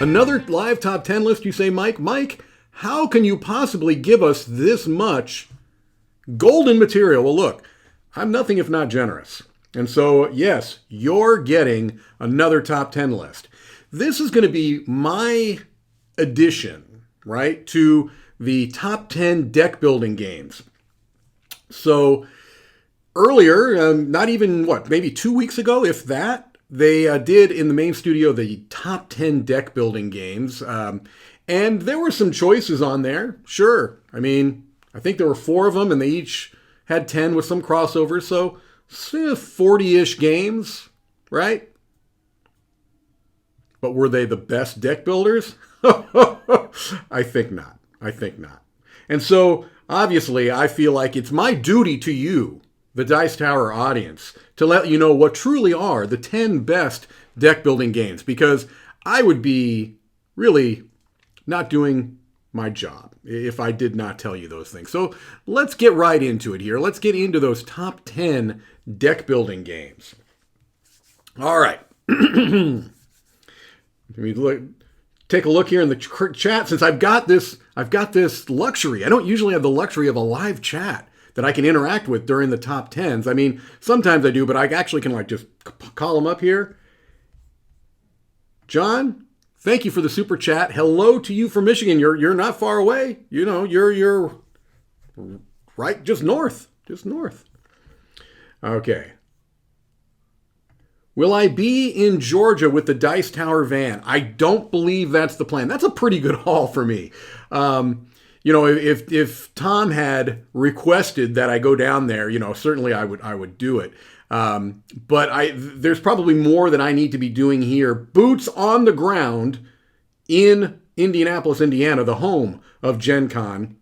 Another live top 10 list, you say, Mike? Mike, how can you possibly give us this much golden material? Well, look, I'm nothing if not generous. And so, yes, you're getting another top 10 list. This is going to be my addition, right, to the top 10 deck building games. So earlier, not even, maybe 2 weeks ago, if that, they did in the main studio the top 10 deck building games. And there were some choices on there. Sure. I mean, I think there were 4 of them and they each had 10 with some crossovers. So 40-ish games, right? But were they the best deck builders? I think not. And so obviously I feel like it's my duty to you, the Dice Tower audience, to let you know what truly are the 10 best deck building games, because I would be really not doing my job if I did not tell you those things. So let's get right into it here. Let's get into those top 10 deck building games. All right. Take a look here in the chat. Since I've got this luxury. I don't usually have the luxury of a live chat that I can interact with during the top 10s. I mean, sometimes I do, but I actually can just call them up here. John, thank you for the super chat. Hello to you from Michigan. You're not far away. You know, you're right just north. Okay. Will I be in Georgia with the Dice Tower van? I don't believe that's the plan. That's a pretty good haul for me. If Tom had requested that I go down there, certainly I would do it. But there's probably more that I need to be doing here. Boots on the ground in Indianapolis, Indiana, the home of Gen Con,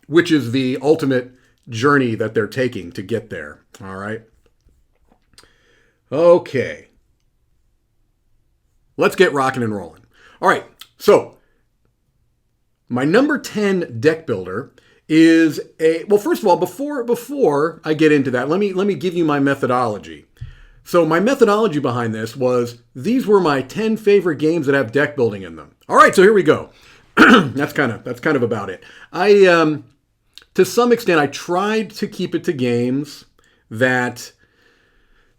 which is the ultimate journey that they're taking to get there. All right. Okay. Let's get rocking and rolling. All right. So my number 10 deck builder is first of all, before I get into that, let me give you my methodology. So my methodology behind this was, these were my 10 favorite games that have deck building in them. All right, so here we go. That's kind of about it. To some extent, I tried to keep it to games that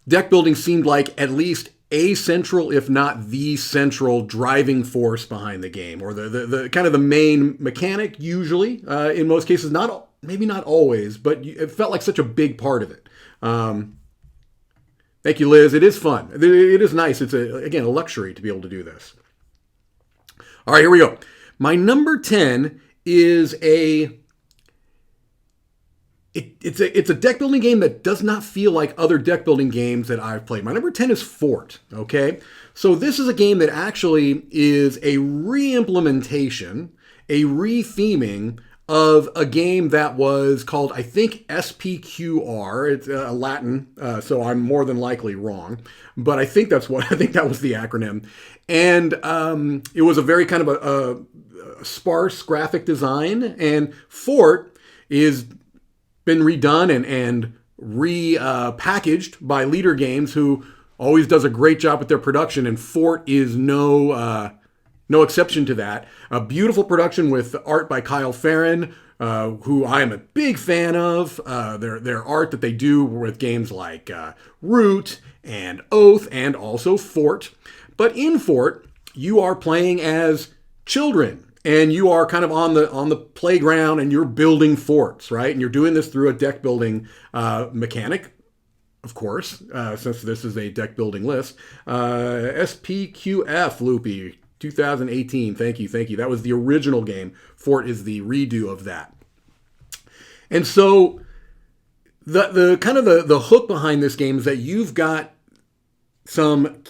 deck building seemed like at least a central, if not the central driving force behind the game, or the kind of the main mechanic, usually, in most cases, maybe not always, but it felt like such a big part of it. Thank you, Liz. It is fun. It is nice. It's a luxury to be able to do this. All right, here we go. My number 10 is It's a deck building game that does not feel like other deck building games that I've played. My number 10 is Fort, okay? So this is a game that actually is a re-implementation, a re-theming of a game that was called, I think, SPQR. It's Latin, so I'm more than likely wrong. But I think that was the acronym. And it was a very kind of a sparse graphic design. And Fort is been redone and repackaged by Leader Games, who always does a great job with their production, and Fort is no exception to that. A beautiful production with art by Kyle Farron, who I am a big fan of. Their art that they do with games like Root and Oath, and also Fort. But in Fort, you are playing as children. And you are kind of on the playground, and you're building forts, right? And you're doing this through a deck building mechanic, of course, since this is a deck building list. SPQF, Loopy, 2018. Thank you. That was the original game. Fort is the redo of that. And so the kind of the hook behind this game is that you've got some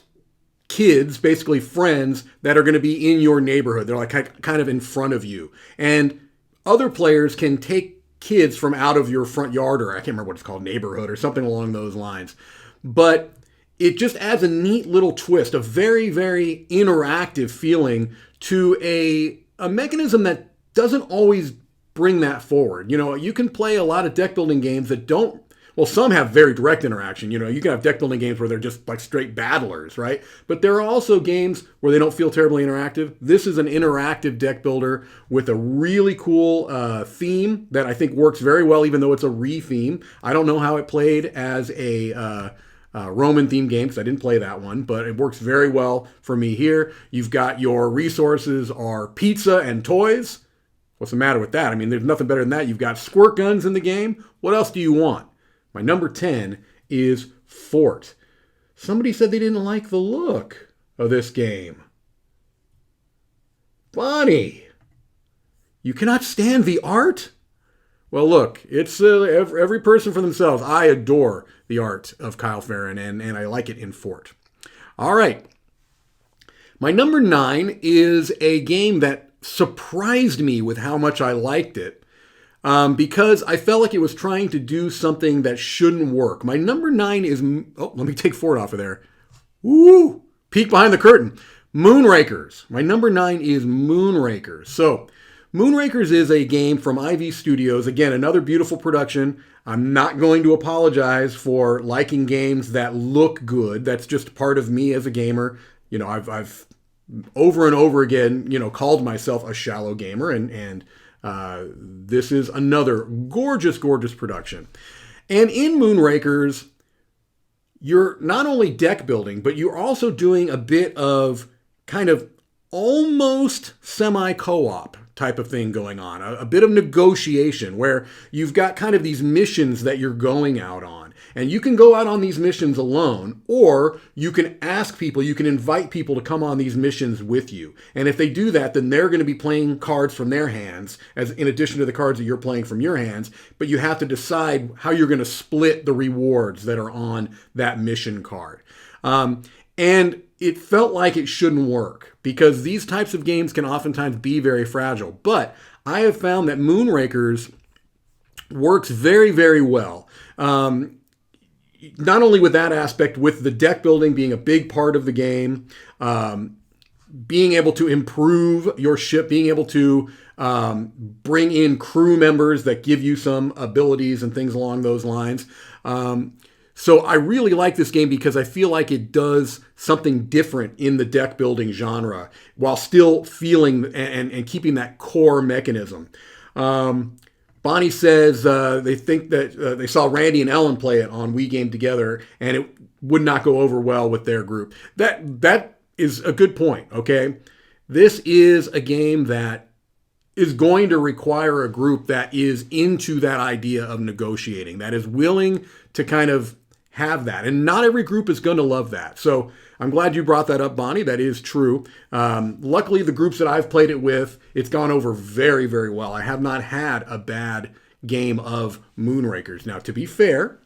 kids, basically friends, that are going to be in your neighborhood. They're like kind of in front of you. And other players can take kids from out of your front yard, or I can't remember what it's called, neighborhood or something along those lines. But it just adds a neat little twist, a very, very interactive feeling to a mechanism that doesn't always bring that forward. You know, you can play a lot of deck building games that don't Well, some have very direct interaction. You can have deck building games where they're just like straight battlers, right? But there are also games where they don't feel terribly interactive. This is an interactive deck builder with a really cool theme that I think works very well, even though it's a re-theme. I don't know how it played as a Roman themed game because I didn't play that one, but it works very well for me here. You've got your resources are pizza and toys. What's the matter with that? I mean, there's nothing better than that. You've got squirt guns in the game. What else do you want? My number 10 is Fort. Somebody said they didn't like the look of this game. Bonnie, you cannot stand the art? Well, look, it's every person for themselves. I adore the art of Kyle Farron, and I like it in Fort. All right. My number 9 is a game that surprised me with how much I liked it because I felt like it was trying to do something that shouldn't work. My number 9 is... Oh, let me take Fort off of there. Woo! Peek behind the curtain. Moonrakers. My number 9 is Moonrakers. So... Moonrakers is a game from IV Studios. Again, another beautiful production. I'm not going to apologize for liking games that look good. That's just part of me as a gamer. I've over and over again, called myself a shallow gamer, and this is another gorgeous, gorgeous production. And in Moonrakers, you're not only deck building, but you're also doing a bit of kind of almost semi-co-op type of thing going on, a bit of negotiation where you've got kind of these missions that you're going out on. And you can go out on these missions alone, or you can ask people, you can invite people to come on these missions with you. And if they do that, then they're going to be playing cards from their hands, as in addition to the cards that you're playing from your hands. But you have to decide how you're going to split the rewards that are on that mission card. And it felt like it shouldn't work because these types of games can oftentimes be very fragile. But I have found that Moonrakers works very, very well. Not only with that aspect, with the deck building being a big part of the game, being able to improve your ship, being able to bring in crew members that give you some abilities and things along those lines. So I really like this game because I feel like it does something different in the deck building genre while still feeling and keeping that core mechanism. Bonnie says they think that they saw Randy and Ellen play it on We Game Together and it would not go over well with their group. That is a good point, okay? This is a game that is going to require a group that is into that idea of negotiating, that is willing to kind of have that. And not every group is going to love that. So I'm glad you brought that up, Bonnie. That is true. Luckily, the groups that I've played it with, it's gone over very, very well. I have not had a bad game of Moonrakers. Now, to be fair,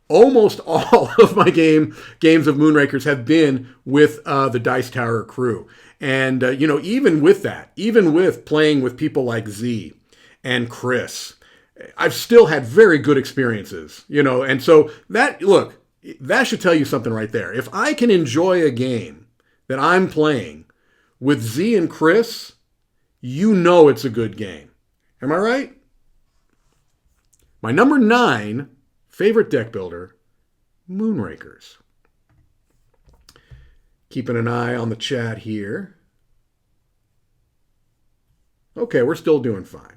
almost all of my games of Moonrakers have been with the Dice Tower crew. And, even with that, even with playing with people like Z and Chris, I've still had very good experiences, and so that should tell you something right there. If I can enjoy a game that I'm playing with Z and Chris, it's a good game. Am I right? My number 9 favorite deck builder, Moonrakers. Keeping an eye on the chat here. Okay, we're still doing fine.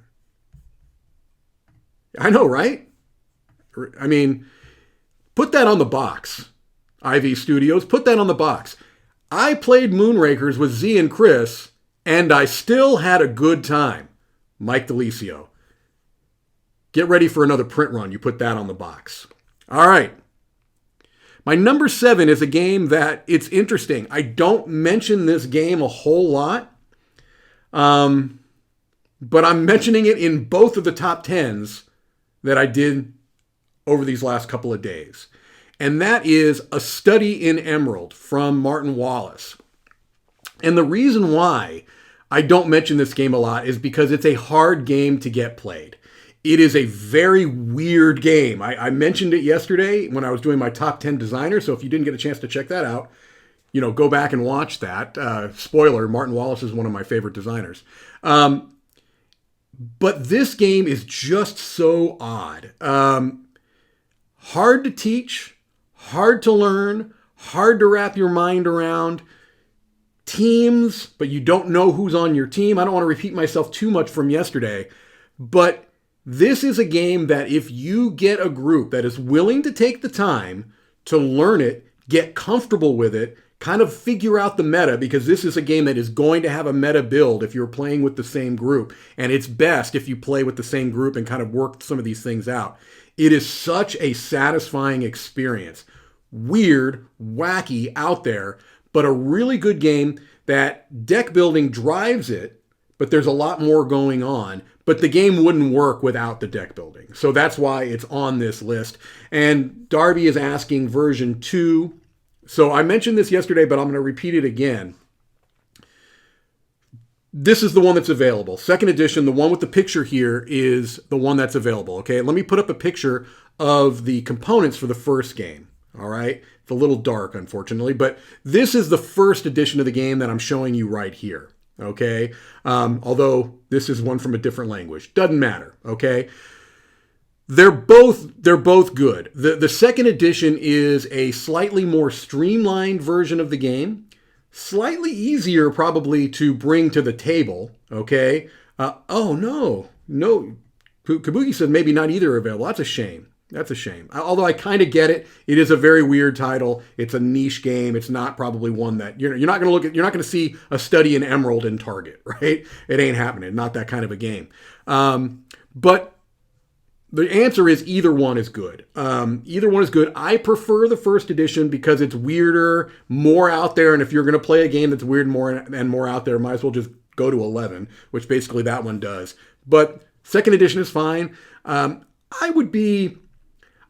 I know, right? I mean, put that on the box. IV Studios, put that on the box. I played Moonrakers with Z and Chris, and I still had a good time. Mike DiLisio. Get ready for another print run. You put that on the box. All right. My number 7 is a game that it's interesting. I don't mention this game a whole lot, but I'm mentioning it in both of the top 10s that I did over these last couple of days. And that is A Study in Emerald from Martin Wallace. And the reason why I don't mention this game a lot is because it's a hard game to get played. It is a very weird game. I mentioned it yesterday when I was doing my top 10 designers. So if you didn't get a chance to check that out, go back and watch that. Spoiler, Martin Wallace is one of my favorite designers. But this game is just so odd. hard to teach, hard to learn, hard to wrap your mind around. Teams, but you don't know who's on your team. I don't want to repeat myself too much from yesterday, but this is a game that if you get a group that is willing to take the time to learn it, get comfortable with it, kind of figure out the meta, because this is a game that is going to have a meta build if you're playing with the same group. And it's best if you play with the same group and kind of work some of these things out. It is such a satisfying experience. Weird, wacky, out there, but a really good game that deck building drives it, but there's a lot more going on. But the game wouldn't work without the deck building. So that's why it's on this list. And Darby is asking version 2. So I mentioned this yesterday, but I'm going to repeat it again. This is the one that's available. Second edition, the one with the picture here is the one that's available. Okay, let me put up a picture of the components for the first game. All right, it's a little dark, unfortunately, but this is the first edition of the game that I'm showing you right here. Okay, although this is one from a different language, doesn't matter. Okay, they're both good. The second edition is a slightly more streamlined version of the game, slightly easier probably to bring to the table. Okay, oh no, Kabuki said maybe not either available. That's a shame. That's a shame. Although I kind of get it. It is a very weird title. It's a niche game. It's not probably one that you're not going to look at. You're not going to see a study in Emerald in Target, right? It ain't happening. Not that kind of a game. But the answer is either one is good. Either one is good. I prefer the first edition because it's weirder, more out there. And if you're going to play a game that's weird and more out there, might as well just go to 11, which basically that one does. But second edition is fine.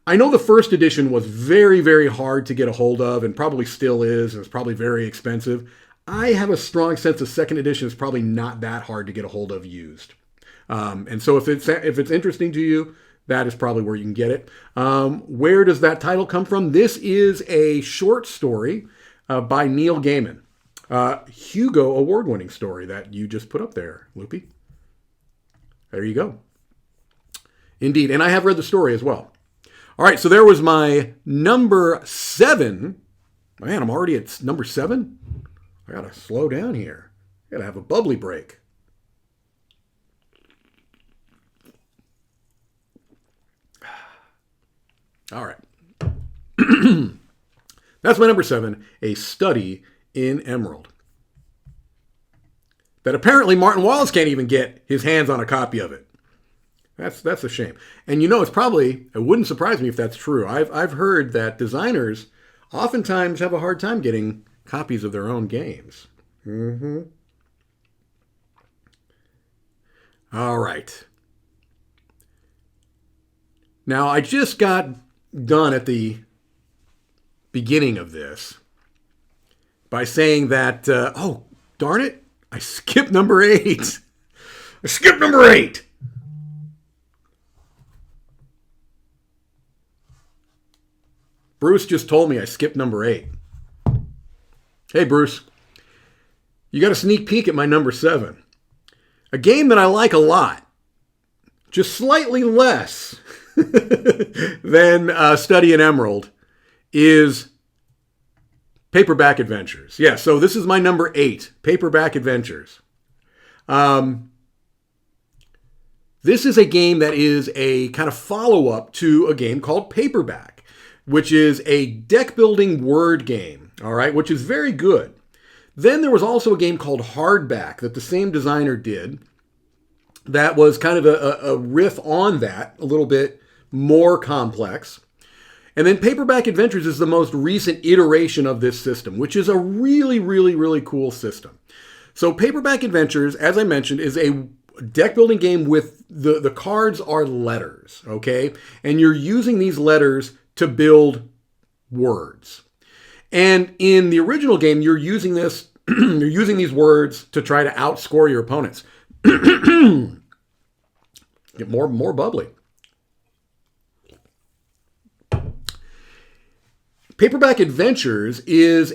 I know the first edition was very, very hard to get a hold of and probably still is, and it's probably very expensive. I have a strong sense the second edition is probably not that hard to get a hold of used. And so if it's interesting to you, that is probably where you can get it. Where does that title come from? This is a short story by Neil Gaiman. Hugo award-winning story that you just put up there, Loopy. There you go. Indeed, and I have read the story as well. All right, so there was my number 7. Man, I'm already at number 7. I got to slow down here. I got to have a bubbly break. All right. That's my number 7, A Study in Emerald. That apparently Martin Wallace can't even get his hands on a copy of it. That's a shame. And it wouldn't surprise me if that's true. I've heard that designers oftentimes have a hard time getting copies of their own games. Mm-hmm. All right. Now, I just got done at the beginning of this by saying that, oh, darn it, I skipped number 8. I skipped number 8. Bruce just told me I skipped number 8. Hey, Bruce. You got a sneak peek at my number 7. A game that I like a lot. Just slightly less than Study in Emerald is Paperback Adventures. Yeah, so this is my number 8, Paperback Adventures. This is a game that is a kind of follow-up to a game called Paperback, which is a deck-building word game, all right, which is very good. Then there was also a game called Hardback that the same designer did that was kind of a riff on that, a little bit more complex. And then Paperback Adventures is the most recent iteration of this system, which is a really, really, really cool system. So Paperback Adventures, as I mentioned, is a deck-building game with the cards are letters, okay? And you're using these letters to build words. And in the original game, you're using this, you're using these words to try to outscore your opponents. Get more bubbly. Paperback Adventures is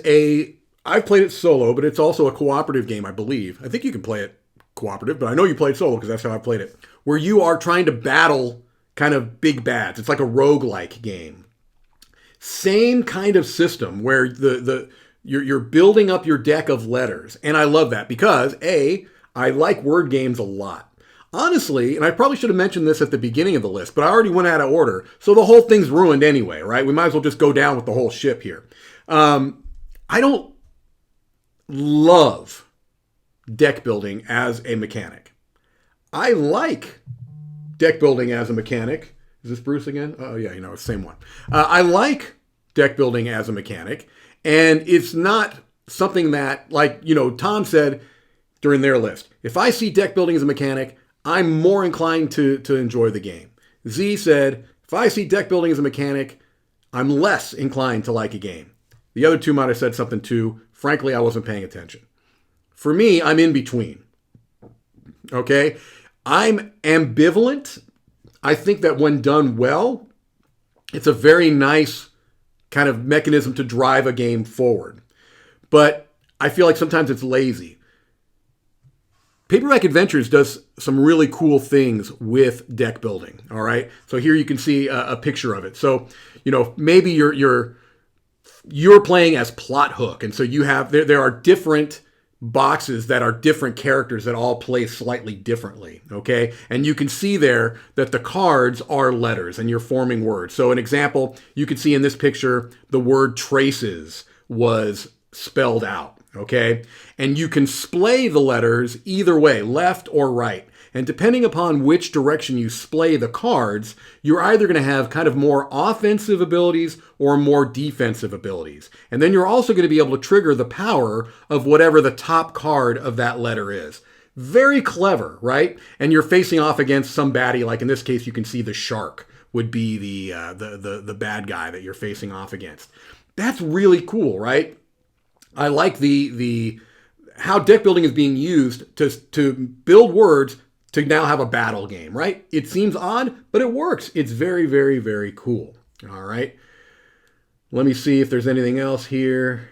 I've played it solo, but it's also a cooperative game, I believe. I think you can play it cooperative, but I know you played solo because that's how I played it. Where you are trying to battle kind of big bads. It's like a roguelike game. Same kind of system where you're building up your deck of letters. And I love that because I like word games a lot. Honestly, and I probably should have mentioned this at the beginning of the list, but I already went out of order, so the whole thing's ruined anyway, right? We might as well just go down with the whole ship here. I don't love deck building as a mechanic. I like deck building as a mechanic. Is this Bruce again? Oh, yeah, it's the same one. I like deck building as a mechanic, and it's not something that, like, Tom said during their list, if I see deck building as a mechanic, I'm more inclined to enjoy the game. Z said, if I see deck building as a mechanic, I'm less inclined to like a game. The other two might have said something too. Frankly, I wasn't paying attention. For me, I'm in between. Okay? I'm ambivalent. I think that when done well, it's a very nice kind of mechanism to drive a game forward. But I feel like sometimes it's lazy. Paperback Adventures does some really cool things with deck building. All right, so here you can see a picture of it. So maybe you're playing as Plot Hook, and so you have there are different boxes that are different characters that all play slightly differently. Okay, and you can see there that the cards are letters, and you're forming words. So an example, you can see in this picture the word traces was spelled out. Okay, and you can splay the letters either way, left or right. And depending upon which direction you splay the cards, you're either going to have kind of more offensive abilities or more defensive abilities. And then you're also going to be able to trigger the power of whatever the top card of that letter is. Very clever, right? And you're facing off against some baddie, like in this case, you can see the shark would be the bad guy that you're facing off against. That's really cool, right? I like the how deck building is being used to build words to now have a battle game, right? It seems odd, but it works. It's very, very, very cool. All right. Let me see if there's anything else here.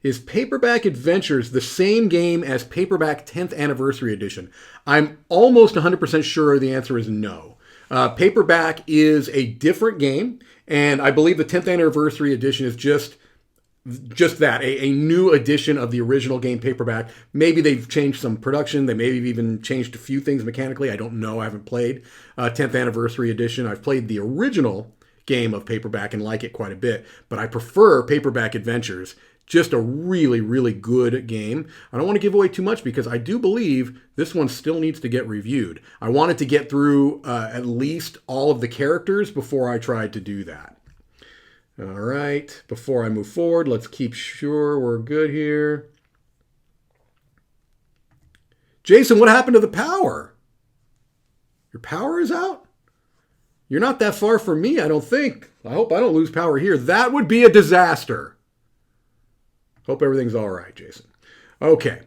Is Paperback Adventures the same game as Paperback 10th Anniversary Edition? I'm almost 100% sure the answer is no. Paperback is a different game, and I believe the 10th Anniversary Edition is just that, a new edition of the original game Paperback. Maybe they've changed some production. They maybe even changed a few things mechanically. I don't know. I haven't played 10th Anniversary Edition. I've played the original game of Paperback and like it quite a bit, but I prefer Paperback Adventures. Just a really, really good game. I don't want to give away too much because I do believe this one still needs to get reviewed. I wanted to get through at least all of the characters before I tried to do that. All right, before I move forward, let's keep sure we're good here. Jason, what happened to the power? Your power is out? You're not that far from me, I don't think. I hope I don't lose power here. That would be a disaster. Hope everything's all right, Jason. Okay.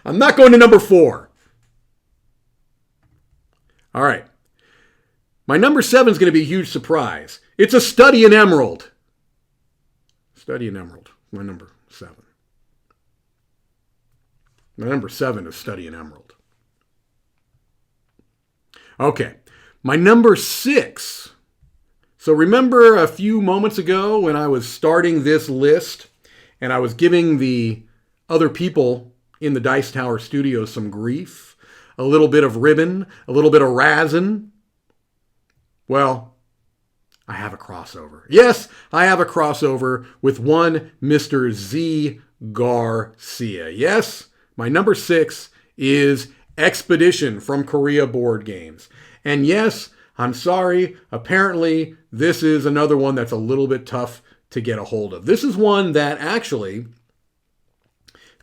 I'm not going to number 4. All right. My number 7 is going to be a huge surprise. It's a Study in Emerald. Study in Emerald, my number 7. My number 7 is Study in Emerald. Okay, my number 6. So remember a few moments ago when I was starting this list and I was giving the other people in the Dice Tower studio some grief, a little bit of ribbon, a little bit of razzing? Well, I have a crossover. Yes, I have a crossover with one Mr. Z Garcia. Yes, my number 6 is Expedition from Korea Board Games. And yes, I'm sorry, apparently this is another one that's a little bit tough to get a hold of. This is one that actually,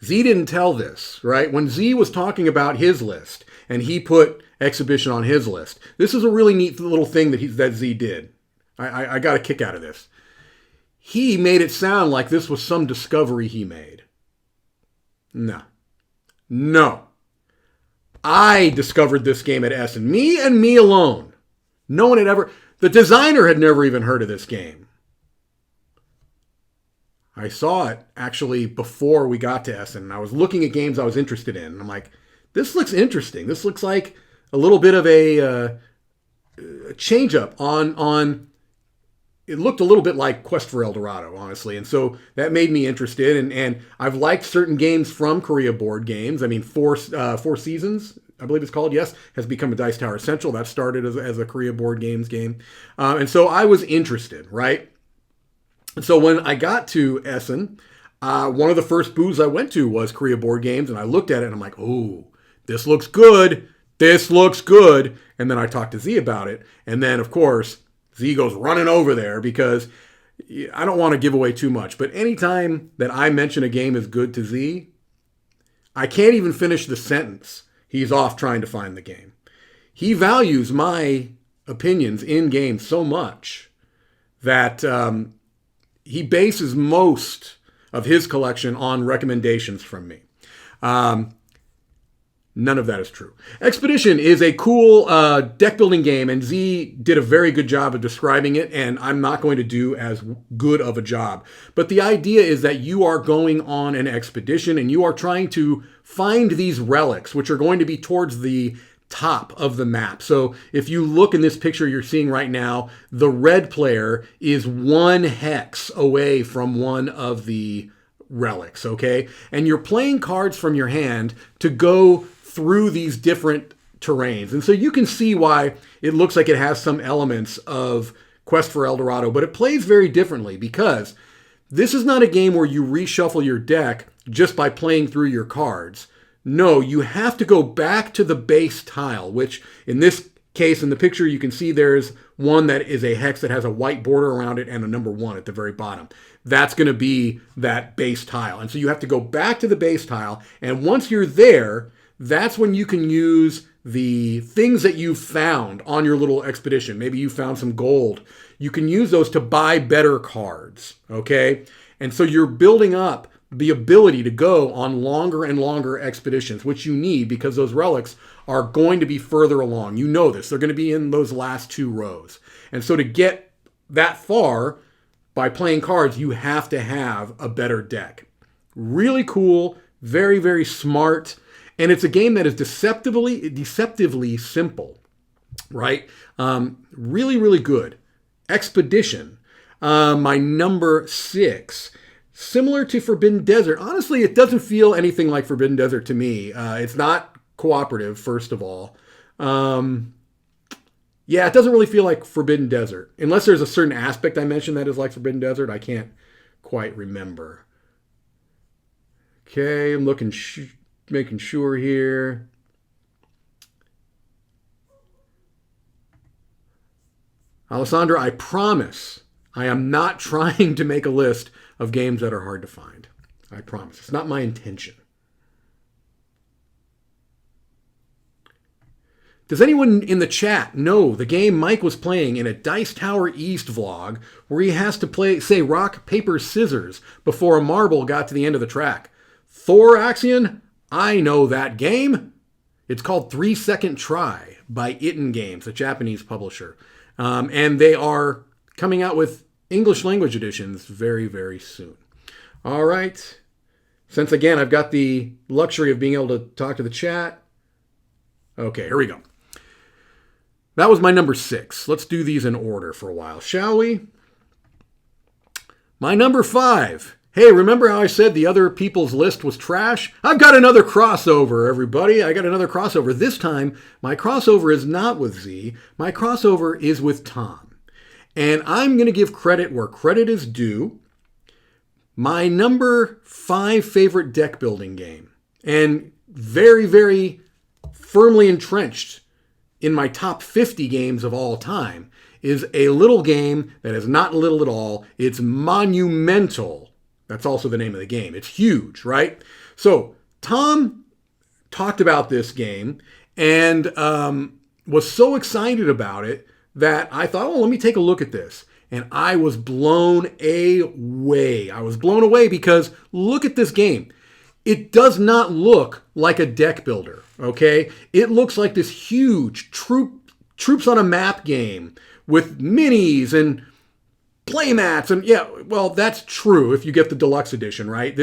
Z didn't tell this, right? When Z was talking about his list, and he put Exhibition on his list, this is a really neat little thing that Z did. I got a kick out of this. He made it sound like this was some discovery he made. No. I discovered this game at Essen. Me and me alone. No one had ever... The designer had never even heard of this game. I saw it actually before we got to Essen. And I was looking at games I was interested in. And I'm like, this looks interesting. This looks like a little bit of a change up on it looked a little bit like Quest for El Dorado, honestly. And so that made me interested. And I've liked certain games from Korea Board Games. I mean, Four Seasons, I believe it's called, yes, has become a Dice Tower Essential. That started as a Korea Board Games game. And so I was interested, right? And so when I got to Essen, one of the first booths I went to was Korea Board Games. And I looked at it and I'm like, oh, this looks good. This looks good. And then I talked to Z about it. And then, of course, Z goes running over there because I don't want to give away too much. But anytime that I mention a game is good to Z, I can't even finish the sentence. He's off trying to find the game. He values my opinions in games so much that he bases most of his collection on recommendations from me. None of that is true. Expedition is a cool deck building game, and Z did a very good job of describing it, and I'm not going to do as good of a job. But the idea is that you are going on an expedition, and you are trying to find these relics, which are going to be towards the top of the map. So if you look in this picture you're seeing right now, the red player is 1 hex away from one of the relics, okay? And you're playing cards from your hand to go through these different terrains. And so you can see why it looks like it has some elements of Quest for El Dorado, but it plays very differently because this is not a game where you reshuffle your deck just by playing through your cards. No, you have to go back to the base tile, which in this case, in the picture, you can see there's one that is a hex that has a white border around it and a number 1 at the very bottom. That's going to be that base tile. And so you have to go back to the base tile. And once you're there, that's when you can use the things that you found on your little expedition. Maybe you found some gold. You can use those to buy better cards, okay? And so you're building up the ability to go on longer and longer expeditions, which you need because those relics are going to be further along. You know this. They're going to be in those last 2 rows. And so to get that far by playing cards, you have to have a better deck. Really cool, very, very smart. And it's a game that is deceptively simple, right? Really, really good. Expedition, my number 6. Similar to Forbidden Desert. Honestly, it doesn't feel anything like Forbidden Desert to me. It's not cooperative, first of all. Yeah, it doesn't really feel like Forbidden Desert. Unless there's a certain aspect I mentioned that is like Forbidden Desert, I can't quite remember. Okay, I'm making sure here. Alessandra, I promise I am not trying to make a list of games that are hard to find. I promise. It's not my intention. Does anyone in the chat know the game Mike was playing in a Dice Tower East vlog where he has to say rock, paper, scissors before a marble got to the end of the track? Thor Axion? I know that game. It's called 3 Second Try by Itten Games, a Japanese publisher. And they are coming out with English language editions very, very soon. All right. Since, again, I've got the luxury of being able to talk to the chat. Okay, here we go. That was my number 6. Let's do these in order for a while, shall we? My number 5. Hey, remember how I said the other people's list was trash? I've got another crossover, everybody. I got another crossover. This time, my crossover is not with Z. My crossover is with Tom. And I'm going to give credit where credit is due. My number 5 favorite deck building game, and very, very firmly entrenched in my top 50 games of all time, is a little game that is not little at all. It's monumental. That's also the name of the game. It's huge, right? So Tom talked about this game and was so excited about it that I thought, oh, let me take a look at this. And I was blown away. I was blown away because look at this game. It does not look like a deck builder, okay? It looks like this huge troops on a map game with minis and playmats, and yeah, well, that's true if you get the deluxe edition, right?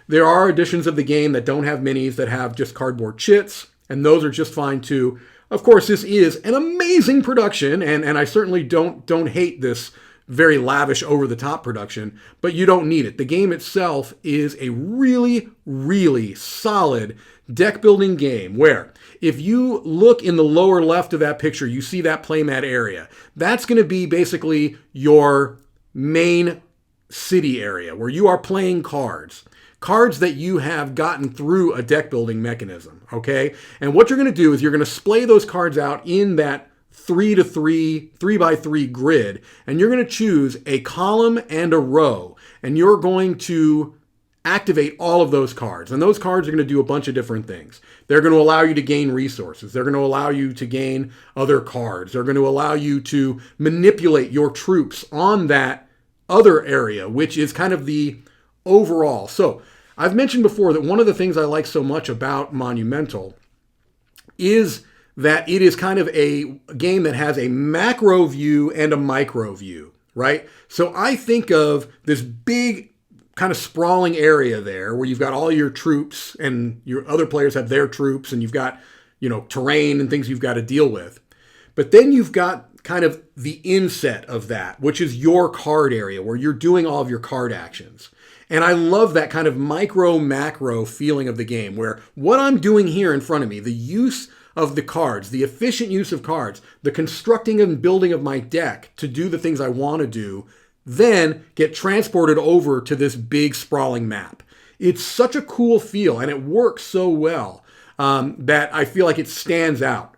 There are editions of the game that don't have minis, that have just cardboard chits, and those are just fine too. Of course, this is an amazing production, and I certainly don't hate this very lavish, over-the-top production, but you don't need it. The game itself is a really, really solid deck-building game where if you look in the lower left of that picture, you see that playmat area. That's going to be basically your main city area where you are playing cards. Cards that you have gotten through a deck building mechanism, okay? And what you're going to do is you're going to splay those cards out in that 3x3 grid, and you're going to choose a column and a row, and you're going to activate all of those cards. And those cards are going to do a bunch of different things. They're going to allow you to gain resources. They're going to allow you to gain other cards. They're going to allow you to manipulate your troops on that other area, which is kind of the overall. So I've mentioned before that one of the things I like so much about Monumental is that it is kind of a game that has a macro view and a micro view, right? So I think of this big kind of sprawling area there where you've got all your troops and your other players have their troops and you've got, terrain and things you've got to deal with. But then you've got kind of the inset of that, which is your card area where you're doing all of your card actions. And I love that kind of micro macro feeling of the game where what I'm doing here in front of me, the use of the cards, the efficient use of cards, the constructing and building of my deck to do the things I want to do, then get transported over to this big sprawling map. It's such a cool feel and it works so well that I feel like it stands out.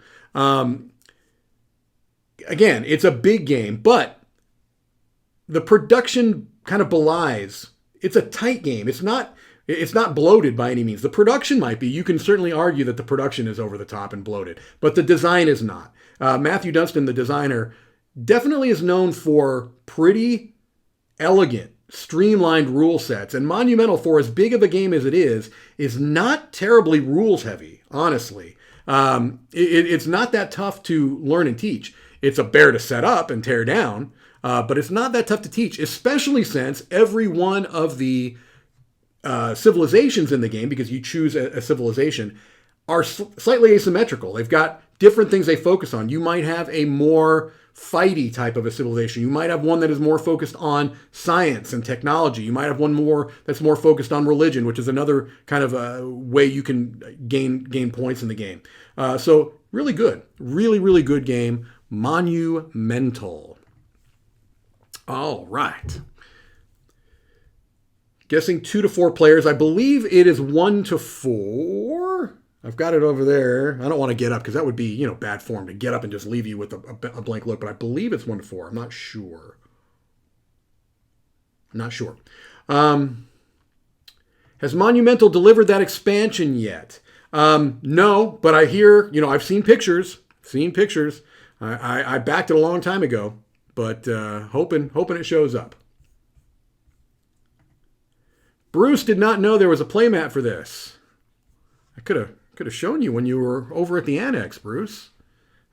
Again, it's a big game, but the production kind of belies. It's a tight game. It's not bloated by any means. The production might be. You can certainly argue that the production is over the top and bloated, but the design is not. Matthew Dunstan, the designer, definitely is known for pretty elegant, streamlined rule sets. And Monumental, for as big of a game as it is not terribly rules heavy, honestly. It's not that tough to learn and teach. It's a bear to set up and tear down, but it's not that tough to teach, especially since every one of the civilizations in the game, because you choose a civilization, are slightly asymmetrical. They've got different things they focus on. You might have a more fighty type of a civilization. You might have one that is more focused on science and technology. You might have one more that's more focused on religion, which is another kind of a way you can gain points in the game. So really good. Really, really good game. Monumental. All right. Guessing 2 to 4 players. I believe it is 1 to 4. I've got it over there. I don't want to get up because that would be, bad form to get up and just leave you with a blank look. But I believe it's 1 to 4. I'm not sure. Has Monumental delivered that expansion yet? No, but I hear, I've seen pictures. I backed it a long time ago, but hoping it shows up. Bruce did not know there was a playmat for this. I could have shown you when you were over at the annex, Bruce.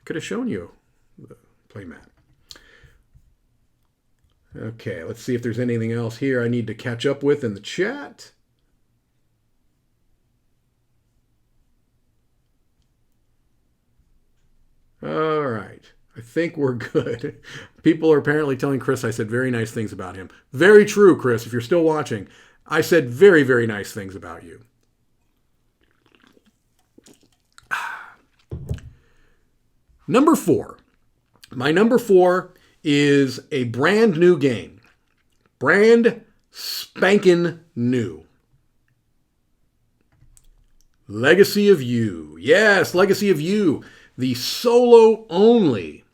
I could have shown you the playmat. Okay, let's see if there's anything else here I need to catch up with in the chat. All right. I think we're good. People are apparently telling Chris I said very nice things about him. Very true, Chris. If you're still watching, I said very, very nice things about you. Number 4. My number 4 is a brand new game. Brand spankin' new. Legacy of You. Yes, Legacy of You. The solo-only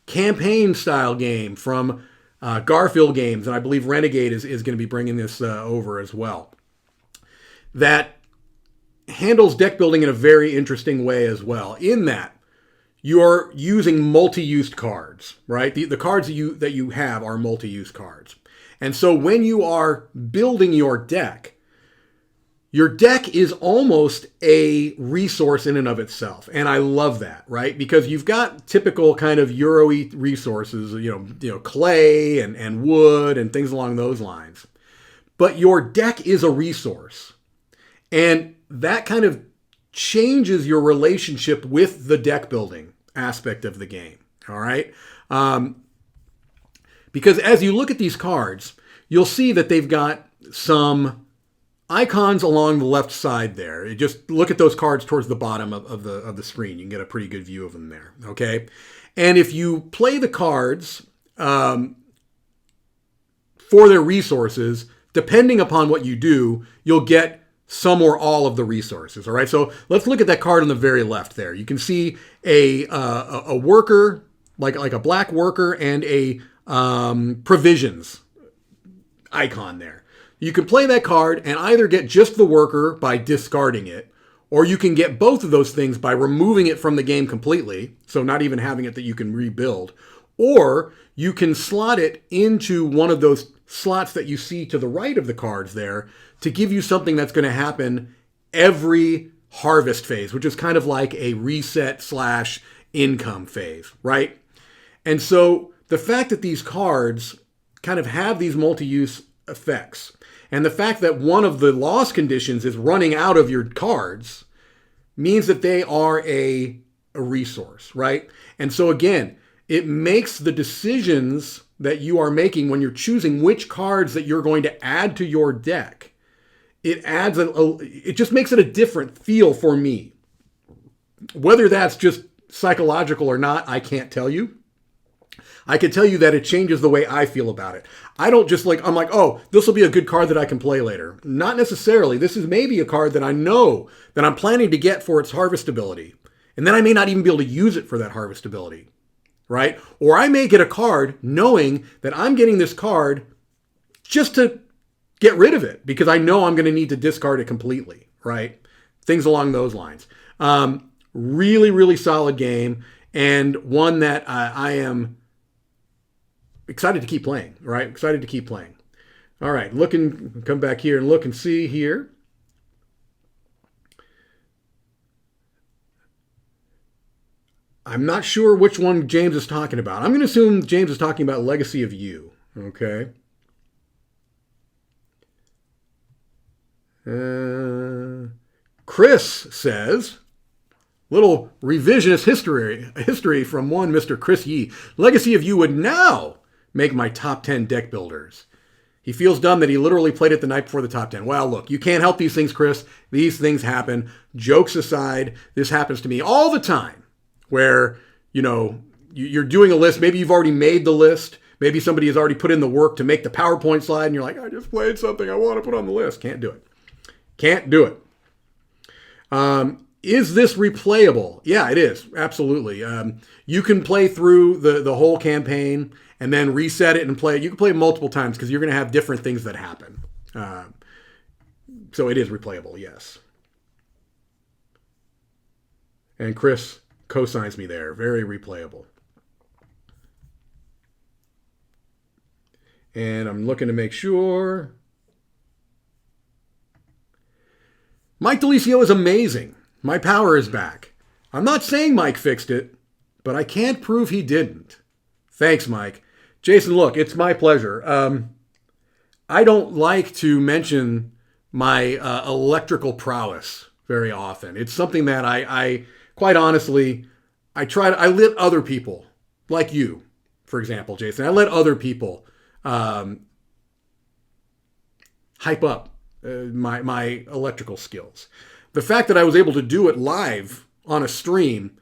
campaign-style game from Garfield Games, and I believe Renegade is going to be bringing this over as well. That handles deck building in a very interesting way as well, in that you're using multi-use cards, right? The cards that you have are multi-use cards. And so when you are building your deck is almost a resource in and of itself. And I love that, right? Because you've got typical kind of Euro-y resources, clay and wood and things along those lines. But your deck is a resource. And that kind of changes your relationship with the deck building aspect of the game. All right. Because as you look at these cards, you'll see that they've got some icons along the left side there. You just look at those cards towards the bottom of the screen. You can get a pretty good view of them there, okay? And if you play the cards for their resources, depending upon what you do, you'll get some or all of the resources, all right? So let's look at that card on the very left there. You can see a worker, like a black worker, and a provisions icon there. You can play that card and either get just the worker by discarding it, or you can get both of those things by removing it from the game completely, so not even having it that you can rebuild, or you can slot it into one of those slots that you see to the right of the cards there to give you something that's going to happen every harvest phase, which is kind of like a reset / income phase, right? And so the fact that these cards kind of have these multi-use effects, and the fact that one of the loss conditions is running out of your cards, means that they are a resource, right? And so again, it makes the decisions that you are making when you're choosing which cards that you're going to add to your deck, it just makes it a different feel for me. Whether that's just psychological or not, I can't tell you. I can tell you that it changes the way I feel about it. I don't just I'm like, oh, this will be a good card that I can play later. Not necessarily. This is maybe a card that I know that I'm planning to get for its harvest ability. And then I may not even be able to use it for that harvest ability, right? Or I may get a card knowing that I'm getting this card just to get rid of it because I know I'm going to need to discard it completely, right? Things along those lines. Really, really solid game, and one that I am excited to keep playing, right? Excited to keep playing. All right, come back here and look and see here. I'm not sure which one James is talking about. I'm going to assume James is talking about Legacy of You, okay? Chris says, little revisionist history from one Mr. Chris Yee. Legacy of You would now make my top 10 deck builders. He feels dumb that he literally played it the night before the top 10. Well, look, you can't help these things, Chris. These things happen. Jokes aside, this happens to me all the time where, you're doing a list. Maybe you've already made the list. Maybe somebody has already put in the work to make the PowerPoint slide and you're like, I just played something I want to put on the list. Can't do it. Can't do it. Is this replayable? Yeah, it is. Absolutely. You can play through the whole campaign and then reset it and play it. You can play it multiple times because you're going to have different things that happen. So it is replayable, yes. And Chris co-signs me there. Very replayable. And I'm looking to make sure. Mike DiLisio is amazing. My power is back. I'm not saying Mike fixed it, but I can't prove he didn't. Thanks, Mike. Jason, look, it's my pleasure. I don't like to mention my electrical prowess very often. It's something that I quite honestly, I let other people, like you, for example, Jason, I let other people hype up my electrical skills. The fact that I was able to do it live on a stream,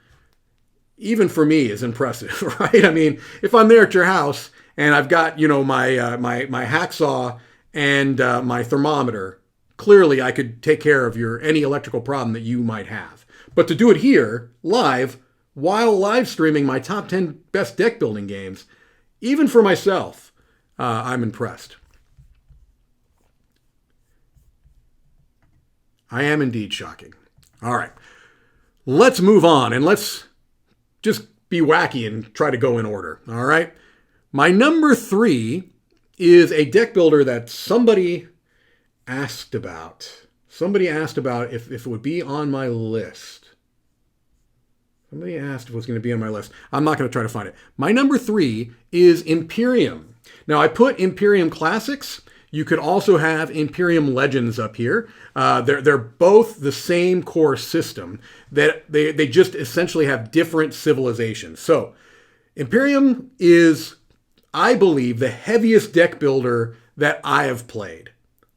even for me, is impressive, right? I mean, if I'm there at your house and I've got, my hacksaw and my thermometer, clearly I could take care of any electrical problem that you might have. But to do it here, live, while live streaming my top 10 best deck building games, even for myself, I'm impressed. I am indeed shocking. All right. Let's move on and let's just be wacky and try to go in order. All right. My number 3 is a deck builder that somebody asked about. Somebody asked about if it would be on my list. Somebody asked if it was going to be on my list. I'm not going to try to find it. My number 3 is Imperium. Now, I put Imperium Classics. You could also have Imperium Legends up here. They're both the same core system. That they just essentially have different civilizations. So Imperium is, I believe, the heaviest deck builder that I have played.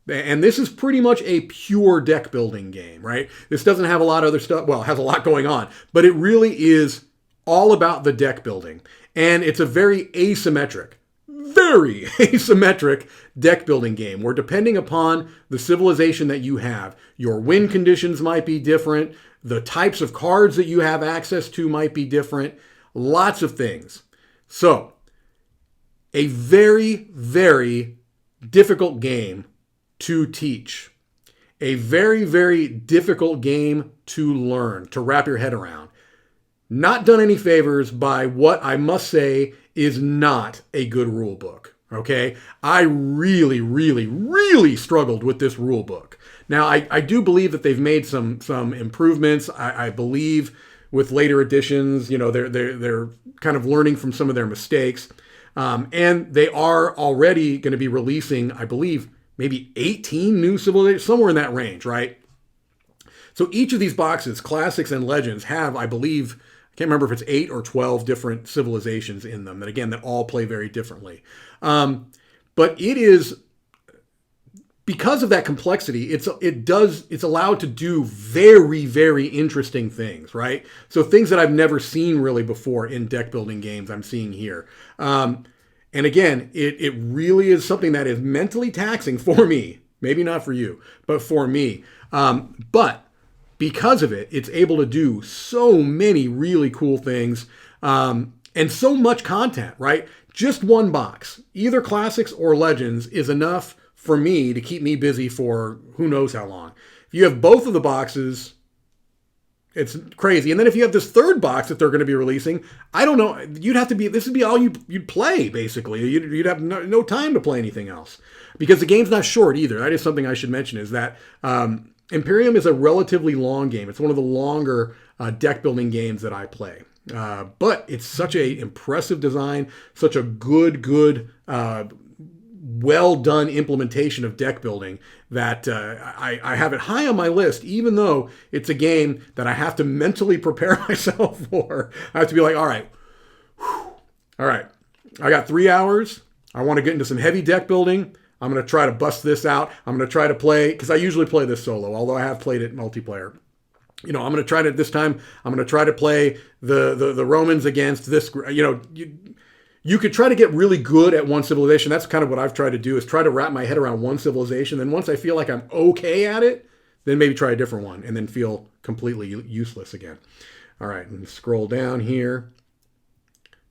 And this is pretty much a pure deck building game, right? This doesn't have a lot of other stuff. Well, it has a lot going on, but it really is all about the deck building. And it's a very asymmetric deck building game where, depending upon the civilization that you have, your win conditions might be different. The types of cards that you have access to might be different. Lots of things. So, a very, very difficult game to teach. A very, very difficult game to learn, to wrap your head around. Not done any favors by what I must say is not a good rule book. Okay? I really, really, really struggled with this rule book. Now, I do believe that they've made some improvements. I believe with later editions, they're kind of learning from some of their mistakes. And they are already going to be releasing, I believe, maybe 18 new civilizations, somewhere in that range, right? So each of these boxes, Classics and Legends, have, I believe, I can't remember if it's 8 or 12 different civilizations in them. And again, that all play very differently. But it is, because of that complexity, it's allowed to do very, very interesting things, right? So things that I've never seen really before in deck building games, I'm seeing here. And again, it really is something that is mentally taxing for me. Maybe not for you, but for me. But because of it, it's able to do so many really cool things and so much content, right? Just one box, either Classics or Legends, is enough for me to keep me busy for who knows how long. If you have both of the boxes, it's crazy. And then if you have this third box that they're going to be releasing, I don't know, this would be all you'd play, basically. You'd have no time to play anything else. Because the game's not short either. That is something I should mention, is that Imperium is a relatively long game. It's one of the longer deck building games that I play. But it's such a impressive design, such a good well done implementation of deck building that I have it high on my list, even though it's a game that I have to mentally prepare myself for. I have to be like, all right, I got 3 hours. I want to get into some heavy deck building. I'm going to try to bust this out. I'm going to try to play, because I usually play this solo, although I have played it multiplayer. I'm going to try to, this time, I'm going to try to play the Romans against this, you could try to get really good at one civilization. That's kind of what I've tried to do, is try to wrap my head around one civilization. Then once I feel like I'm okay at it, then maybe try a different one and then feel completely useless again. All right, let me scroll down here.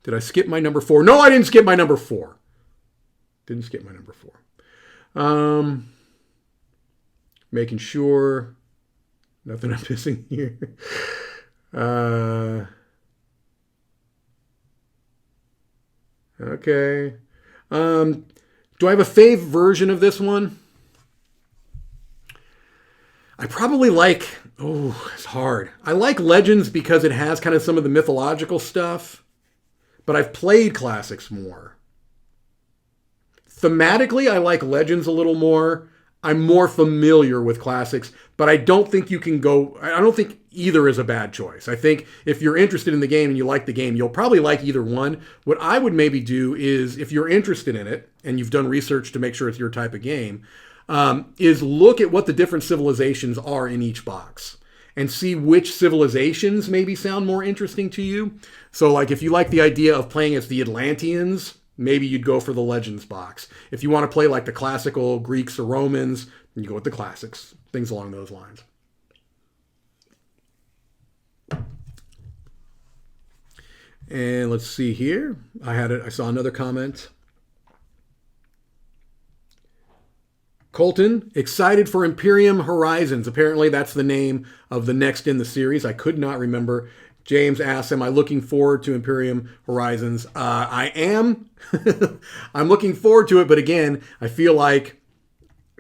Did I skip my number 4? No, I didn't skip my number 4. Didn't skip my number 4. Making sure nothing I'm missing here. Okay. Do I have a fave version of this one? I probably like, it's hard. I like Legends because it has kind of some of the mythological stuff, but I've played Classics more. Thematically, I like Legends a little more. I'm more familiar with Classics, but I don't think I don't think either is a bad choice. I think if you're interested in the game and you like the game, you'll probably like either one. What I would maybe do is, if you're interested in it and you've done research to make sure it's your type of game, is look at what the different civilizations are in each box and see which civilizations maybe sound more interesting to you. So like if you like the idea of playing as the Atlanteans, maybe you'd go for the Legends box. If you want to play like the classical Greeks or Romans, then you go with the Classics. Things along those lines. And let's see here. I saw another comment. Colton, excited for Imperium Horizons. Apparently that's the name of the next in the series. I could not remember. James asks, am I looking forward to Imperium Horizons? I am. I'm looking forward to it, but again, I feel like,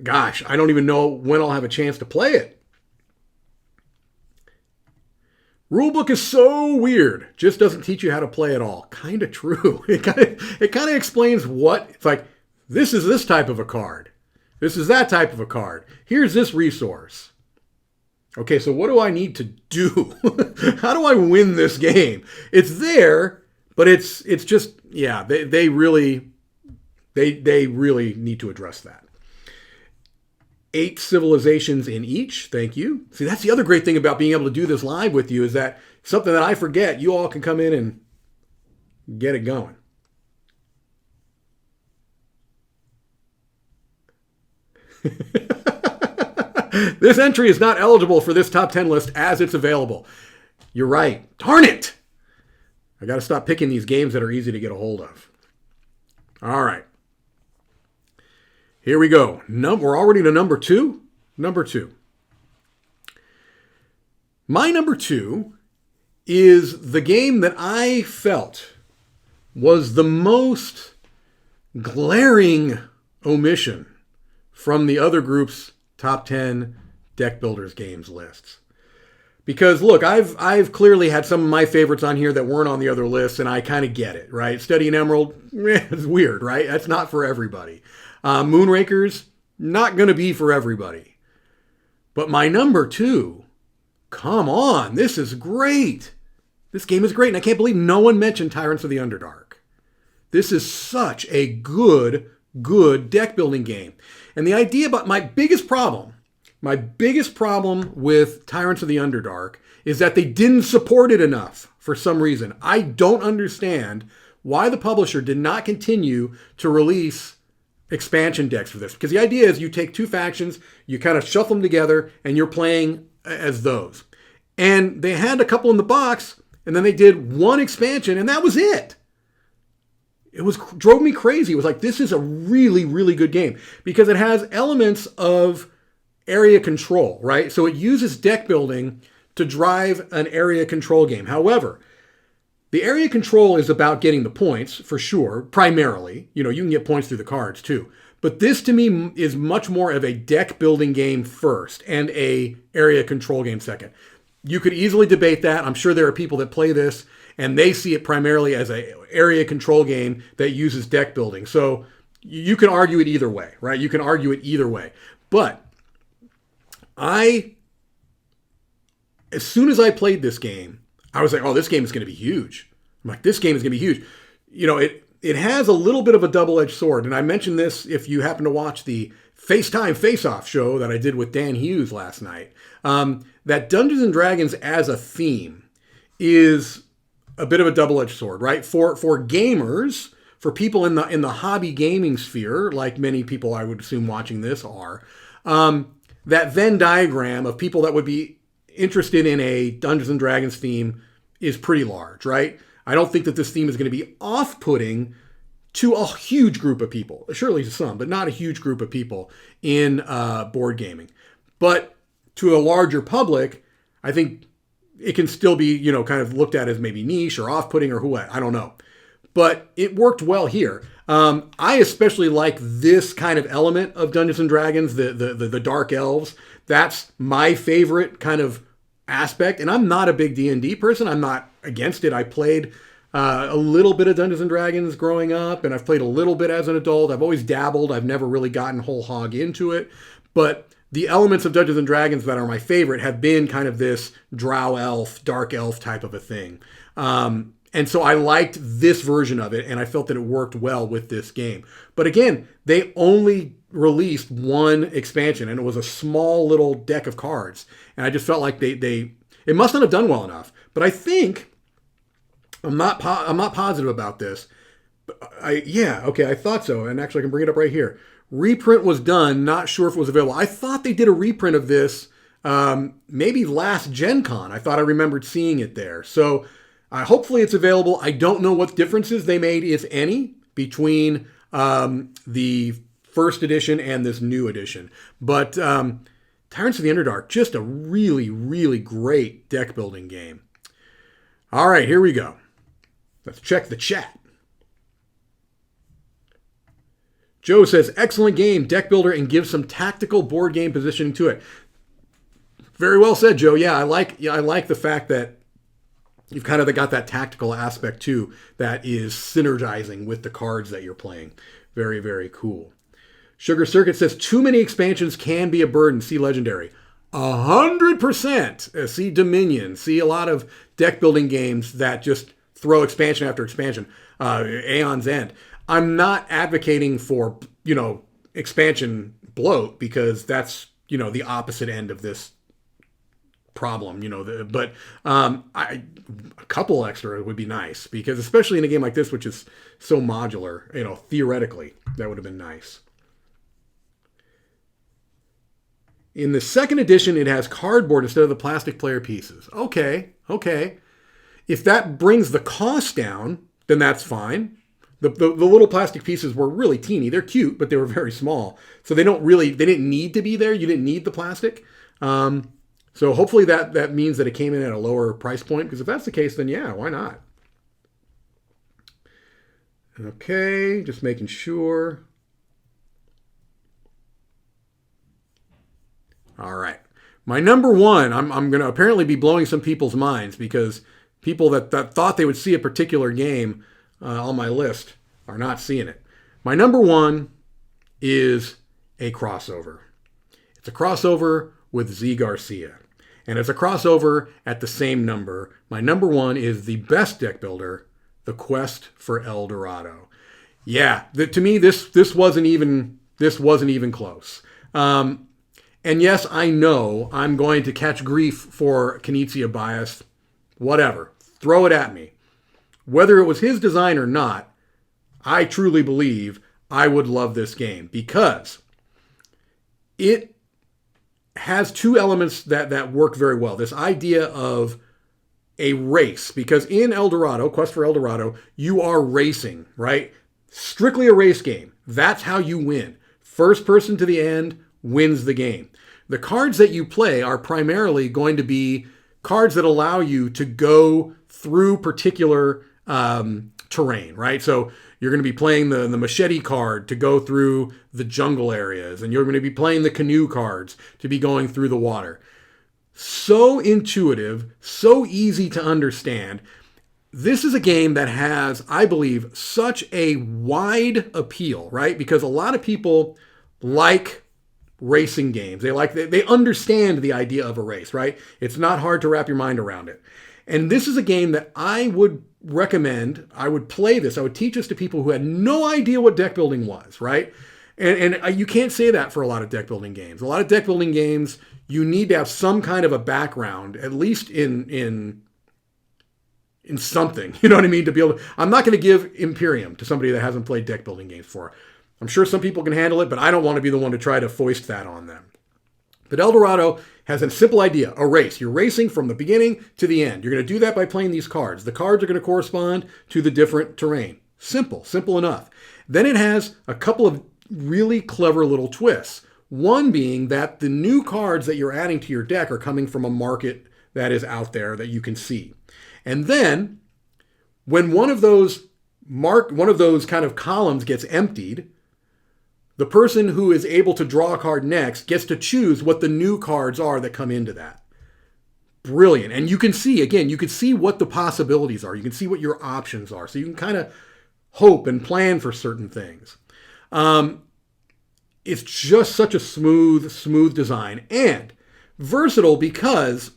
gosh, I don't even know when I'll have a chance to play it. Rulebook is so weird. Just doesn't teach you how to play at all. Kind of true. It kind of explains it's like, this is this type of a card. This is that type of a card. Here's this resource. Okay, so what do I need to do? How do I win this game? It's there, but it's just, yeah, they really They really need to address that. 8 civilizations in each. Thank you. See, that's the other great thing about being able to do this live with you is that something that I forget, you all can come in and get it going. This entry is not eligible for this top 10 list as it's available. You're right. Darn it! I got to stop picking these games that are easy to get a hold of. All right. Here we go. We're already to number 2. Number 2. My number 2 is the game that I felt was the most glaring omission from the other group's top 10 deck builders games lists. Because look, I've clearly had some of my favorites on here that weren't on the other lists, and I kind of get it, right? Study in Emerald, it's weird, right? That's not for everybody. Moonrakers, not going to be for everybody. But my number 2, come on, this is great. This game is great, and I can't believe no one mentioned Tyrants of the Underdark. This is such a good deck building game. And the idea about my biggest problem with Tyrants of the Underdark is that they didn't support it enough for some reason. I don't understand why the publisher did not continue to release expansion decks for this. Because the idea is you take 2 factions, you kind of shuffle them together, and you're playing as those. And they had a couple in the box, and then they did 1 expansion, and that was it. It drove me crazy. It was like, this is a really, really good game because it has elements of area control, right? So it uses deck building to drive an area control game. However, the area control is about getting the points for sure, primarily. You can get points through the cards too. But this to me is much more of a deck building game first and a area control game second. You could easily debate that. I'm sure there are people that play this and they see it primarily as an area control game that uses deck building. So you can argue it either way, right? You can argue it either way. But as soon as I played this game, I was like, oh, this game is going to be huge. I'm like, this game is going to be huge. It has a little bit of a double-edged sword. And I mentioned this if you happen to watch the FaceTime Face-Off show that I did with Dan Hughes last night. That Dungeons & Dragons as a theme is a bit of a double-edged sword, right? For gamers, for people in the hobby gaming sphere, like many people I would assume watching this are, that Venn diagram of people that would be interested in a Dungeons & Dragons theme is pretty large, right? I don't think that this theme is going to be off-putting to a huge group of people. Surely to some, but not a huge group of people in board gaming. But to a larger public, I think it can still be, kind of looked at as maybe niche or off-putting or what, I don't know. But it worked well here. I especially like this kind of element of Dungeons & Dragons, the Dark Elves. That's my favorite kind of aspect. And I'm not a big D&D person. I'm not against it. I played a little bit of Dungeons & Dragons growing up, and I've played a little bit as an adult. I've always dabbled. I've never really gotten whole hog into it. But the elements of Dungeons & Dragons that are my favorite have been kind of this drow elf, dark elf type of a thing. And so I liked this version of it, and I felt that it worked well with this game. But again, they only released 1 expansion, and it was a small little deck of cards. And I just felt like it must not have done well enough. But I think, I'm not positive about this. But I thought so. And actually I can bring it up right here. Reprint was done, not sure if it was available. I thought they did a reprint of this maybe last Gen Con. I thought I remembered seeing it there. So hopefully it's available. I don't know what differences they made, if any, between the first edition and this new edition. But Tyrants of the Underdark, just a really, really great deck building game. All right, here we go. Let's check the chat. Joe says, excellent game, deck builder, and gives some tactical board game positioning to it. Very well said, Joe. Yeah, I like the fact that you've kind of got that tactical aspect too that is synergizing with the cards that you're playing. Very, very cool. Sugar Circuit says, too many expansions can be a burden. See Legendary. 100%. See Dominion. See a lot of deck building games that just throw expansion after expansion. Aeon's End. I'm not advocating for, expansion bloat, because that's, the opposite end of this problem, but a couple extra would be nice, because especially in a game like this, which is so modular, theoretically, that would have been nice. In the second edition, it has cardboard instead of the plastic player pieces. Okay. If that brings the cost down, then that's fine. The little plastic pieces were really teeny. They're cute, but they were very small. So they didn't need to be there. You didn't need the plastic. So hopefully that means that it came in at a lower price point, because if that's the case, then yeah, why not? Okay, just making sure. All right. My number one, I'm going to apparently be blowing some people's minds, because people that thought they would see a particular game on my list are not seeing it. My number one is a crossover. It's a crossover with Z Garcia. And it's a crossover at the same number. My number one is the best deck builder, The Quest for El Dorado. Yeah, to me, this wasn't even close. And yes, I know I'm going to catch grief for Knizia bias. Whatever. Throw it at me. Whether it was his design or not, I truly believe I would love this game, because it has two elements that work very well. This idea of a race, because in El Dorado, Quest for El Dorado, you are racing, right? Strictly a race game. That's how you win. First person to the end wins the game. The cards that you play are primarily going to be cards that allow you to go through particular terrain, right? So you're going to be playing the machete card to go through the jungle areas, and you're going to be playing the canoe cards to be going through the water. So intuitive, so easy to understand. This is a game that has, I believe, such a wide appeal, right? Because a lot of people like racing games. They understand the idea of a race, right? It's not hard to wrap your mind around it. And this is a game that I would recommend. I would play this. I would teach this to people who had no idea what deck building was, right? And you can't say that for a lot of deck building games. A lot of deck building games, you need to have some kind of a background, at least in something. You know what I mean? To be able to, I'm not going to give Imperium to somebody that hasn't played deck building games before. I'm sure some people can handle it, but I don't want to be the one to try to foist that on them. But El Dorado has a simple idea, a race. You're racing from the beginning to the end. You're going to do that by playing these cards. The cards are going to correspond to the different terrain. Simple enough. Then it has a couple of really clever little twists. One being that the new cards that you're adding to your deck are coming from a market that is out there that you can see. And then when one of those kind of columns gets emptied, the person who is able to draw a card next gets to choose what the new cards are that come into that. Brilliant. And you can see what the possibilities are. You can see what your options are. So you can kind of hope and plan for certain things. It's just such a smooth design, and versatile, because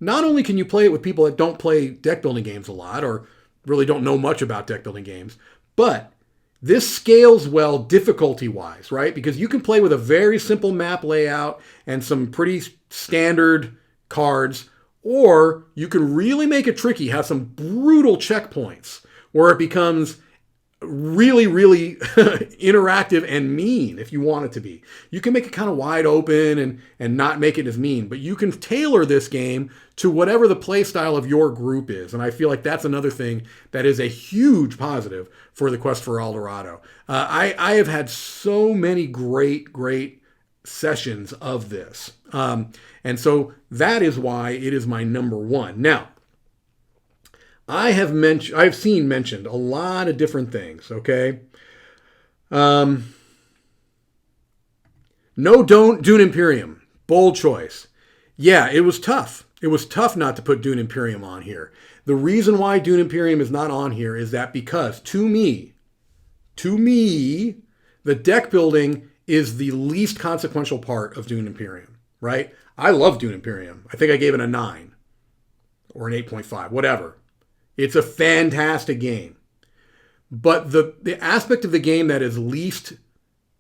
not only can you play it with people that don't play deck building games a lot or really don't know much about deck building games, but this scales well difficulty-wise, right? Because you can play with a very simple map layout and some pretty standard cards, or you can really make it tricky, have some brutal checkpoints where it becomes really interactive and mean if you want it to be. You can make it kind of wide open and not make it as mean, but you can tailor this game to whatever the play style of your group is. And I feel like that's another thing that is a huge positive for the Quest for El Dorado. I have had so many great sessions of this. And so that is why it is my number one. Now, I've seen mentioned a lot of different things, okay? No Dune Imperium. Bold choice. Yeah, it was tough. It was tough not to put Dune Imperium on here. The reason why Dune Imperium is not on here is that because to me, the deck building is the least consequential part of Dune Imperium, right? I love Dune Imperium. I think I gave it a 9 or an 8.5, whatever. It's a fantastic game. But the aspect of the game that is least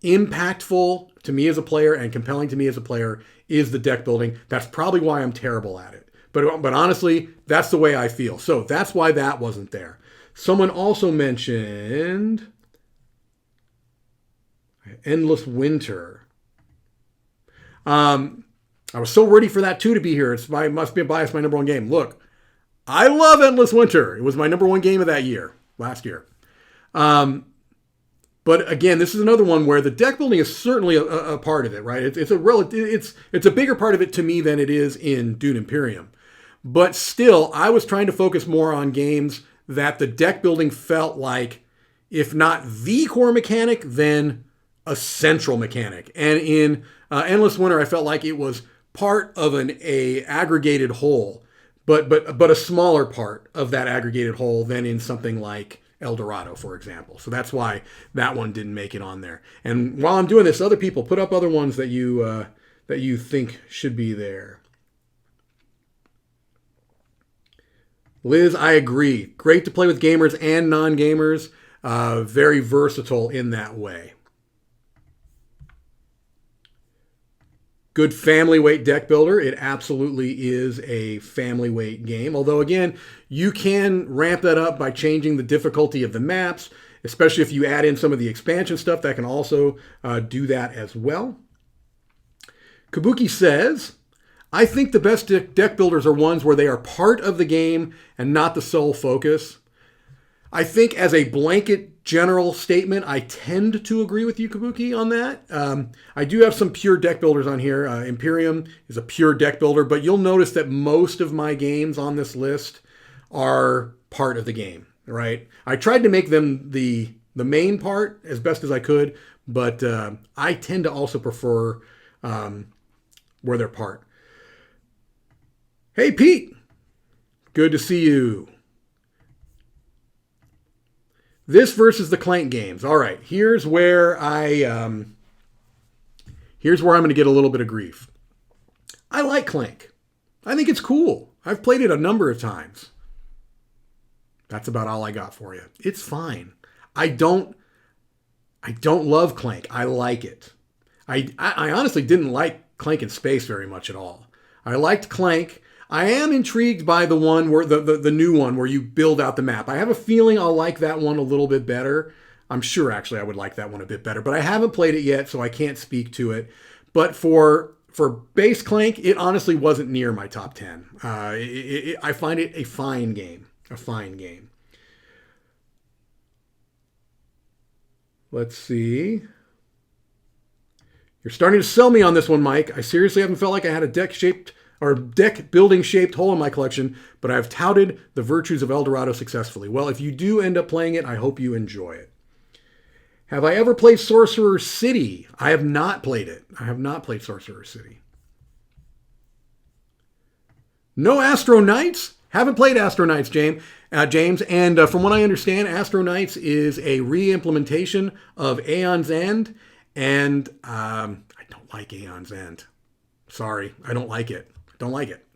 impactful to me as a player and compelling to me as a player is the deck building. That's probably why I'm terrible at it. But honestly, that's the way I feel. So that's why that wasn't there. Someone also mentioned Endless Winter. I was so ready for that too to be here. Must be biased, my number one game. Look, I love Endless Winter. It was my number one game of that year, last year. But again, this is another one where the deck building is certainly a part of it, right? It's a bigger part of it to me than it is in Dune Imperium. But still, I was trying to focus more on games that the deck building felt like, if not the core mechanic, then a central mechanic. And in Endless Winter, I felt like it was part of an aggregated whole, but a smaller part of that aggregated whole than in something like El Dorado, for example. So that's why that one didn't make it on there. And while I'm doing this, other people put up other ones that you think should be there. Liz, I agree. Great to play with gamers and non-gamers. Very versatile in that way. Good family weight deck builder. It absolutely is a family weight game. Although, again, you can ramp that up by changing the difficulty of the maps, especially if you add in some of the expansion stuff. That can also do that as well. Kabuki says, I think the best deck builders are ones where they are part of the game and not the sole focus. I think as a blanket general statement, I tend to agree with you, Kabuki, on that. I do have some pure deck builders on here. Imperium is a pure deck builder, but you'll notice that most of my games on this list are part of the game, right? I tried to make them the main part as best as I could, but I tend to also prefer where they're part. Hey, Pete. Good to see you. This versus the Clank games. All right, here's where I'm going to get a little bit of grief. I like Clank. I think it's cool. I've played it a number of times. That's about all I got for you. It's fine. I don't love Clank. I like it. I honestly didn't like Clank in Space very much at all. I liked Clank. I am intrigued by the one where the new one where you build out the map. I have a feeling I'll like that one a little bit better. I'm sure actually I would like that one a bit better, but I haven't played it yet, so I can't speak to it. But for base Clank, it honestly wasn't near my top 10. I find it a fine game. A fine game. Let's see. You're starting to sell me on this one, Mike. I seriously haven't felt like I had a deck building shaped hole in my collection, but I've touted the virtues of El Dorado successfully. Well, if you do end up playing it, I hope you enjoy it. Have I ever played Sorcerer City? I have not played it. I have not played Sorcerer City. No Astro Knights? Haven't played Astro Knights, James. And from what I understand, Astro Knights is a re-implementation of Aeon's End, and I don't like Aeon's End. Sorry, I don't like it. Don't like it.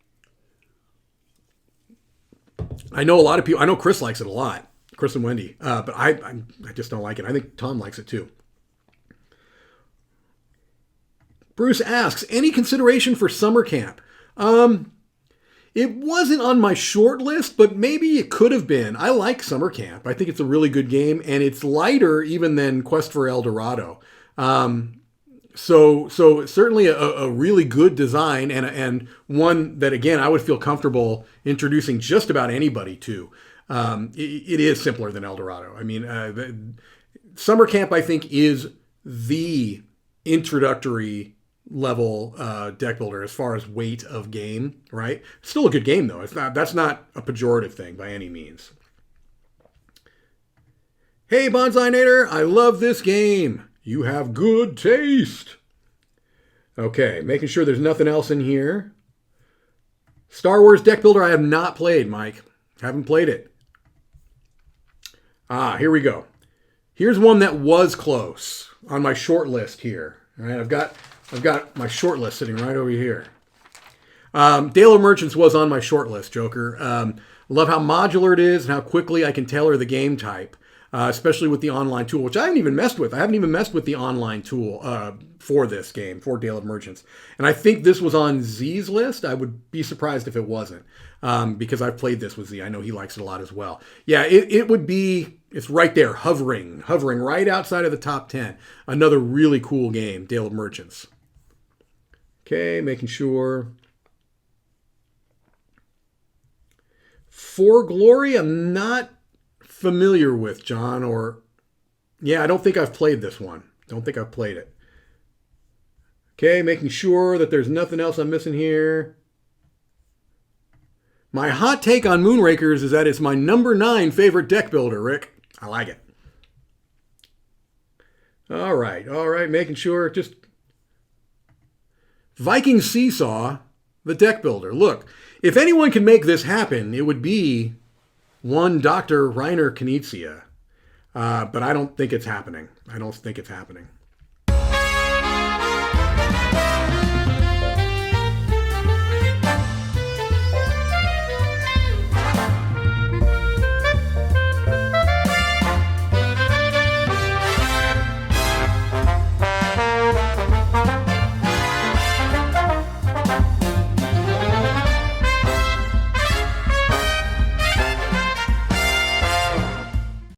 I know a lot of people. I know Chris likes it a lot. Chris and Wendy. But I just don't like it. I think Tom likes it too. Bruce asks, any consideration for summer camp? It wasn't on my short list, but maybe it could have been. I like summer camp. I think it's a really good game, and it's lighter even than Quest for El Dorado. So certainly a really good design and one that, again, I would feel comfortable introducing just about anybody to. It is simpler than El Dorado. I mean, Summer Camp, I think, is the introductory level deck builder as far as weight of game, right? Still a good game, though. That's not a pejorative thing by any means. Hey, Bonsai Nader, I love this game. You have good taste. Okay, making sure there's nothing else in here. Star Wars deck builder I have not played, Mike. Haven't played it. Here we go. Here's one that was close on my short list here. All right, I've got my short list sitting right over here. Dale of Merchants was on my short list, Joker. Love how modular it is and how quickly I can tailor the game type. especially with the online tool, which I haven't even messed with. I haven't even messed with the online tool for this game, for Dale of Merchants. And I think this was on Z's list. I would be surprised if it wasn't, because I've played this with Z. I know he likes it a lot as well. Yeah, it would be, it's right there, hovering right outside of the top 10. Another really cool game, Dale of Merchants. Okay, making sure. For Glory, I'm not familiar with, John, or yeah, I don't think I've played this one. Don't think I've played it. Okay, making sure that there's nothing else I'm missing here. My hot take on Moonrakers is that it's my number 9 favorite deck builder, Rick. I like it. All right, making sure. Just Viking Seesaw, the deck builder. Look, if anyone can make this happen, it would be one Dr. Reiner Knizia. But I don't think it's happening.